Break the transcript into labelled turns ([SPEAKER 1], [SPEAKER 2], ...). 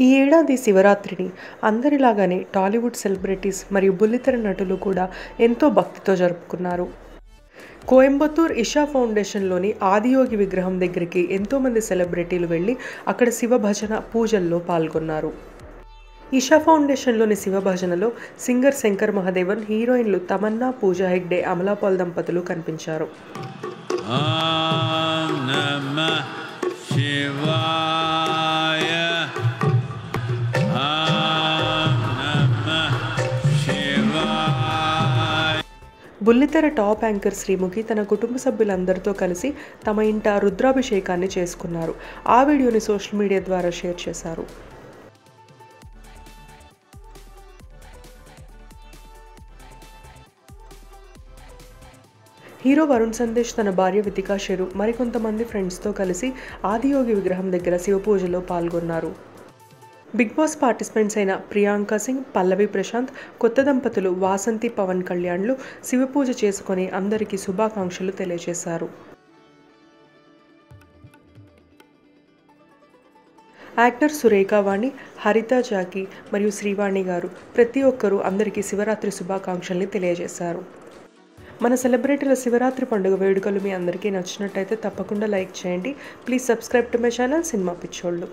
[SPEAKER 1] ఈ ఏడాది శివరాత్రిని అందరిలాగానే టాలీవుడ్ సెలబ్రిటీస్ మరియు బుల్లితెర నటులు కూడా ఎంతో భక్తితో జరుపుకున్నారు. కోయంబత్తూర్ ఇషా ఫౌండేషన్లోని ఆదియోగి విగ్రహం దగ్గరికి ఎంతోమంది సెలబ్రిటీలు వెళ్ళి అక్కడ శివ భజన పూజల్లో పాల్గొన్నారు. ఇషా ఫౌండేషన్లోని శివ భజనలో సింగర్ శంకర్ మహాదేవన్, హీరోయిన్లు తమన్నా, పూజా హెగ్డే, అమలాపాల్ దంపతులు కనిపించారు. బుల్లితెర టాప్ యాంకర్ శ్రీముఖి తన కుటుంబ సభ్యులందరితో కలిసి తమ ఇంట రుద్రాభిషేకాన్ని చేసుకున్నారు. ఆ వీడియోని సోషల్ మీడియా ద్వారా షేర్ చేశారు. హీరో వరుణ్ సందేశ్ తన భార్య వితికా షెరు మరికొంతమంది ఫ్రెండ్స్తో కలిసి ఆదియోగి విగ్రహం దగ్గర శివపూజలో పాల్గొన్నారు. బిగ్ బాస్ పార్టిసిపెంట్స్ అయిన ప్రియాంక సింగ్, పల్లవి ప్రశాంత్, కొత్త దంపతులు వాసంతి, పవన్ కళ్యాణ్లు శివపూజ చేసుకొని అందరికీ శుభాకాంక్షలు తెలియజేశారు. యాక్టర్ సురేఖ వాణి, హరిత జాకీ మరియు శ్రీవాణి గారు ప్రతి ఒక్కరూ అందరికీ శివరాత్రి శుభాకాంక్షల్ని తెలియజేశారు. మన సెలబ్రిటీల శివరాత్రి పండుగ వేడుకలు మీ అందరికీ నచ్చినట్టయితే తప్పకుండా లైక్ చేయండి. Please subscribe to my channel cinema పిచ్చోళ్ళు.